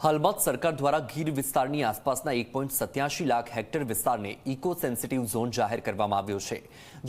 હાલમાં સરકાર દ્વારા ગીર વિસ્તારની આસપાસના 1.87 લાખ હેક્ટર વિસ્તારને ઇકો સેન્સિટિવ ઝોન જાહેર કરવામાં આવ્યો છે,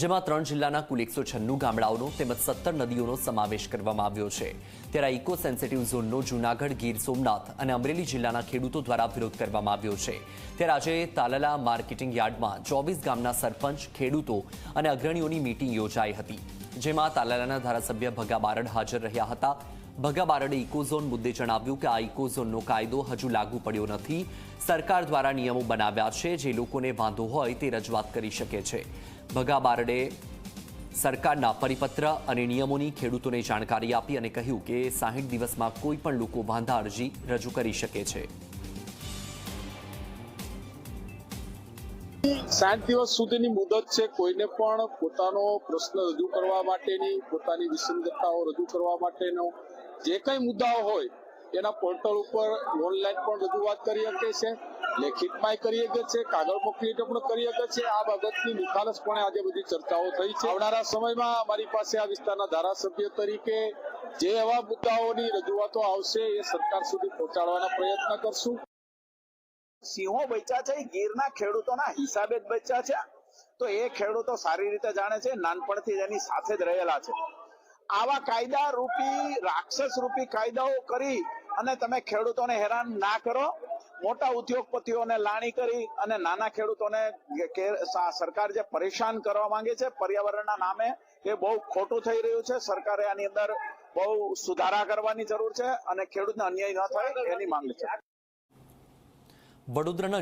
જેમાં 3 જિલ્લાના કુલ 196 ગામડાઓનો તેમજ 17 નદીઓનો સમાવેશ કરવામાં આવ્યો છે। ત્યારે ઇકો સેન્સિટિવ ઝોનનો જૂનાગઢ, ગીર સોમનાથ અને અમરેલી જિલ્લાના ખેડૂતો દ્વારા વિરોધ કરવામાં આવ્યો છે। ત્યારે આજે તાલાલા માર્કેટિંગ યાર્ડમાં 24 ગામના સરપંચ, ખેડૂતો અને અગ્રણીઓની મીટિંગ યોજાઈ હતી, જેમાં તાલાલાના ધારાસભ્ય ભગા બારડ હાજર રહ્યા હતા। ભગા બારડે ઇકોઝોન મુદ્દે જણાવ્યું કે આ ઇકોઝોનનો કાયદો હજુ લાગુ પડ્યો નથી। સરકાર દ્વારા નિયમો બનાવ્યા છે, જે લોકોને વાંધો હોય તે રજૂઆત કરી શકે છે। ભગા બારડે સરકારના પરિપત્ર અને નિયમોની ખેડૂતોને જાણકારી આપી અને કહ્યું કે 60 દિવસમાં કોઈ પણ લોકો વાંધા અરજી રજૂ કરી શકે છે। 60 દિવસ સુધીની મુદત છે। કોઈને પણ પોતાનો પ્રશ્ન રજૂ કરવા માટેની, પોતાની વિસંગતતાઓ રજૂ કરવા માટેનો જે કંઈ મુદ્દાઓ હોય એના પોર્ટલ ઉપર ઓનલાઈન પણ રજૂઆત કરી શકે છે, લેખિતમાં કરી શકે છે, કાગળ મોકલીને પણ કરી શકે છે। આ બાબતની નિખાલસપણે આજે બધી ચર્ચાઓ થઈ છે। આવનારા સમયમાં અમારી પાસે આ વિસ્તારના ધારાસભ્ય તરીકે જે એવા મુદ્દાઓની રજૂઆતો આવશે એ સરકાર સુધી પહોંચાડવાના પ્રયત્ન કરશું। સિંહો બચ્યા છે, ગીરના ખેડૂતોના હિસાબે જ બચ્યા છે, તો એ ખેડૂતો સારી રીતે જાણે છે, નાનપણથી એની સાથે જ રહેલા છે। આવા કાયદા રૂપી, રાક્ષસ રૂપી કાયદાઓ કરી અને તમે ખેડૂતોને હેરાન ના કરો। મોટા ઉદ્યોગપતિઓને લાણી કરી અને નાના ખેડૂતોને સરકાર જે પરેશાન કરવા માંગે છે પર્યાવરણના નામે, એ બહુ ખોટું થઈ રહ્યું છે। સરકારે આની અંદર બહુ સુધારા કરવાની જરૂર છે અને ખેડૂતને અન્યાય ન થાય એની માંગ છે। વડોદરાના